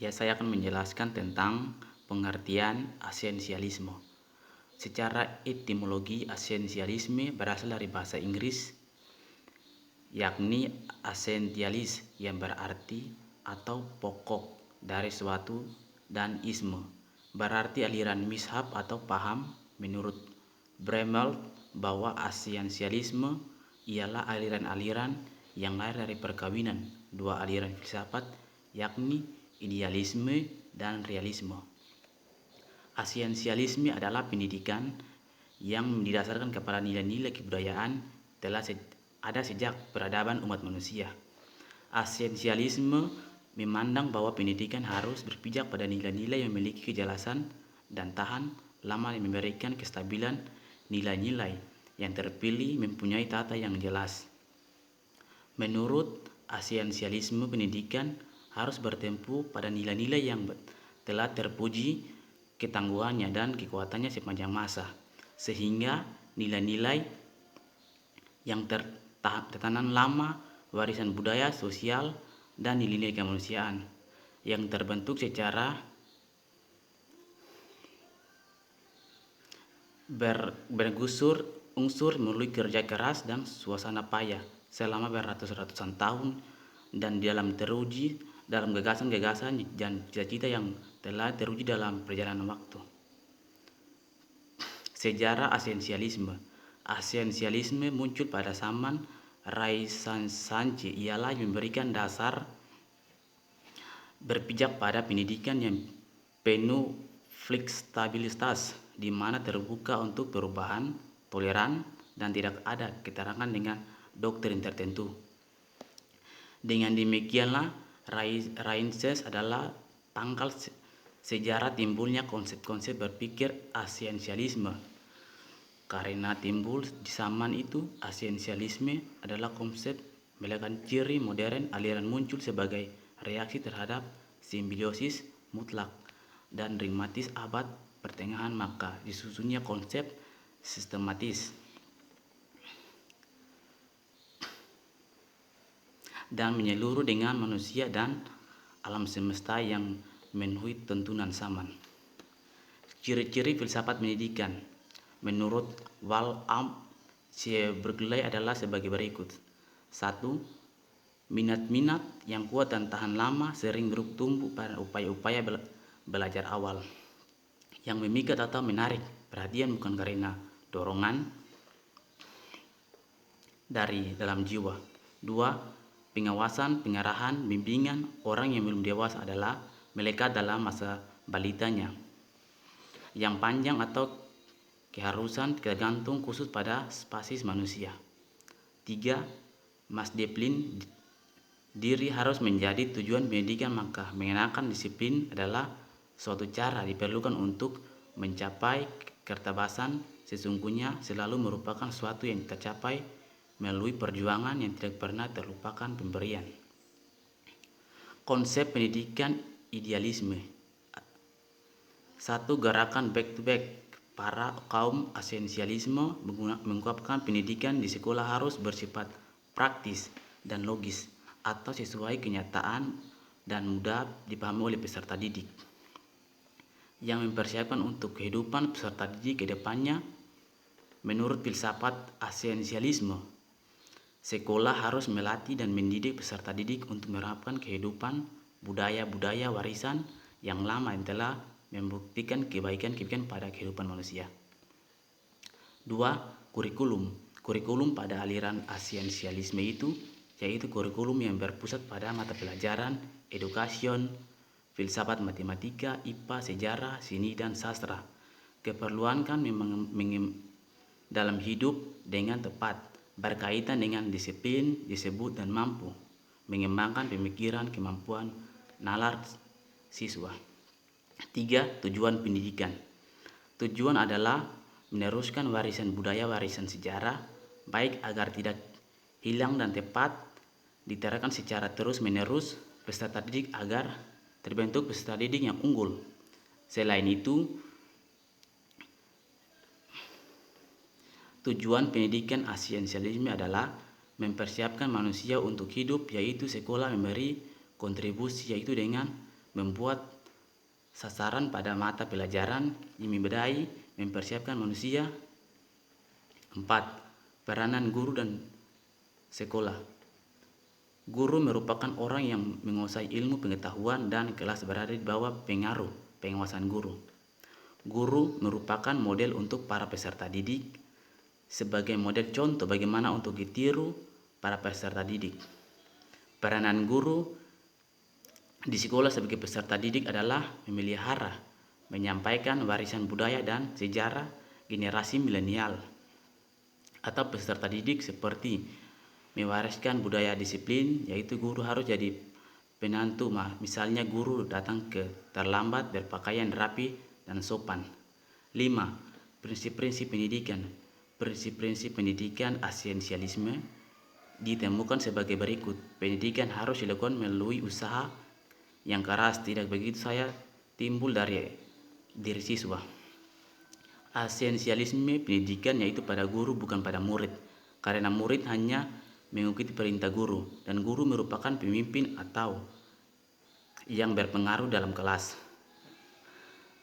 Ya, saya akan menjelaskan tentang pengertian esensialisme. Secara etimologi, esensialisme berasal dari bahasa Inggris, yakni essentialis yang berarti atau pokok dari suatu, dan isme berarti aliran mishab atau paham. Menurut Bremel, bahwa esensialisme ialah aliran-aliran yang lahir dari perkawinan dua aliran filsafat, yakni idealisme dan realisme. Esensialisme adalah pendidikan yang didasarkan kepada nilai-nilai kebudayaan telah ada sejak peradaban umat manusia. Esensialisme memandang bahwa pendidikan harus berpijak pada nilai-nilai yang memiliki kejelasan dan tahan lama yang memberikan kestabilan. Nilai-nilai yang terpilih mempunyai tata yang jelas. Menurut esensialisme, pendidikan harus bertempu pada nilai-nilai yang telah terpuji ketangguhannya dan kekuatannya sepanjang masa, sehingga nilai-nilai yang tertanam lama, warisan budaya, sosial, dan nilai-nilai kemanusiaan yang terbentuk secara bergusur unsur melalui kerja keras dan suasana payah selama beratus-ratusan tahun, dan dalam teruji dalam gagasan-gagasan dan cita-cita yang telah teruji dalam perjalanan waktu. Sejarah esensialisme. Esensialisme muncul pada zaman Renaissance, ialah memberikan dasar berpijak pada pendidikan yang penuh fleksibilitas, di mana terbuka untuk perubahan, toleran, dan tidak ada keterangan dengan doktrin tertentu. Dengan demikianlah, Renaissance adalah tanggal sejarah timbulnya konsep-konsep berpikir esensialisme. Karena timbul di zaman itu, esensialisme adalah konsep melekat ciri modern. Aliran muncul sebagai reaksi terhadap simbiosis mutlak dan pragmatis abad pertengahan, maka disusunnya konsep sistematis dan menyeluruh dengan manusia dan alam semesta yang memenuhi tuntunan zaman. Ciri-ciri filsafat pendidikan menurut Waldemar C. Berkeley adalah sebagai berikut. 1. Minat-minat yang kuat dan tahan lama sering bertumbuh pada upaya-upaya belajar awal yang memikat atau menarik perhatian bukan karena dorongan dari dalam jiwa. 2. Pengawasan, pengarahan, bimbingan orang yang belum dewasa adalah melekat dalam masa balitanya yang panjang atau keharusan tergantung khusus pada spesies manusia. 3. Disiplin diri harus menjadi tujuan pendidikan, maka mengenakan disiplin adalah suatu cara diperlukan untuk mencapai keterbasan. Sesungguhnya selalu merupakan suatu yang tercapai melalui perjuangan yang tidak pernah terlupakan pemberian. Konsep pendidikan idealisme. 1. Gerakan back to back. Para kaum esensialisme mengungkapkan pendidikan di sekolah harus bersifat praktis dan logis atau sesuai kenyataan dan mudah dipahami oleh peserta didik, yang mempersiapkan untuk kehidupan peserta didik ke depannya. Menurut filsafat esensialisme, sekolah harus melatih dan mendidik peserta didik untuk menerapkan kehidupan budaya-budaya warisan yang lama yang telah membuktikan kebaikan-kebaikan pada kehidupan manusia. 2. Kurikulum pada aliran esensialisme itu yaitu kurikulum yang berpusat pada mata pelajaran education, filsafat, matematika, IPA, sejarah, seni, dan sastra. Keperluan kan dalam hidup dengan tepat berkaitan dengan disiplin, disebut dan mampu mengembangkan pemikiran, kemampuan nalar siswa. 3. Tujuan pendidikan. Tujuan adalah meneruskan warisan budaya, warisan sejarah, baik agar tidak hilang dan tepat diterapkan secara terus-menerus peserta didik agar terbentuk peserta didik yang unggul. Selain itu, tujuan pendidikan esensialisme adalah mempersiapkan manusia untuk hidup, yaitu sekolah memberi kontribusi yaitu dengan membuat sasaran pada mata pelajaran yang membedai, mempersiapkan manusia. 4. Peranan guru dan sekolah. Guru merupakan orang yang menguasai ilmu pengetahuan dan kelas berada di bawah pengaruh penguasaan guru. Guru merupakan model untuk para peserta didik sebagai model contoh bagaimana untuk ditiru para peserta didik. Peranan guru di sekolah sebagai peserta didik adalah memelihara, menyampaikan warisan budaya dan sejarah generasi milenial. Atau peserta didik seperti mewariskan budaya disiplin, yaitu guru harus jadi penantu. Misalnya guru datang terlambat, berpakaian rapi dan sopan. 5. Prinsip-prinsip pendidikan. Prinsip-prinsip pendidikan esensialisme ditemukan sebagai berikut. Pendidikan harus dilakukan melalui usaha yang keras, tidak begitu saja timbul dari diri siswa. Esensialisme pendidikan yaitu pada guru bukan pada murid, karena murid hanya mengikuti perintah guru dan guru merupakan pemimpin atau yang berpengaruh dalam kelas.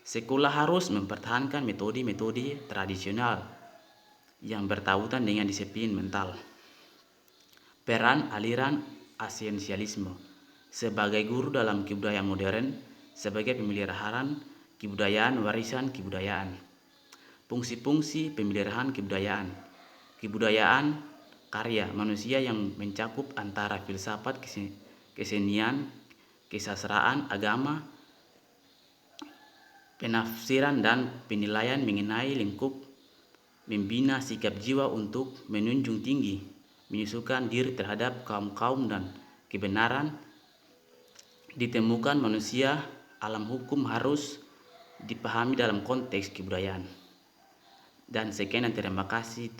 Sekolah harus mempertahankan metode-metode tradisional yang bertautan dengan disiplin mental. Peran aliran esensialisme sebagai guru dalam kebudayaan modern, sebagai pemeliharaan kebudayaan, warisan kebudayaan. Fungsi-fungsi pemeliharaan kebudayaan. Kebudayaan karya manusia yang mencakup antara filsafat, kesenian, kesastraan, agama, penafsiran dan penilaian mengenai lingkup, membina sikap jiwa untuk menunjung tinggi, menyusukan diri terhadap kaum-kaum dan kebenaran. Ditemukan manusia, alam hukum harus dipahami dalam konteks kebudayaan. Dan sekian dan terima kasih.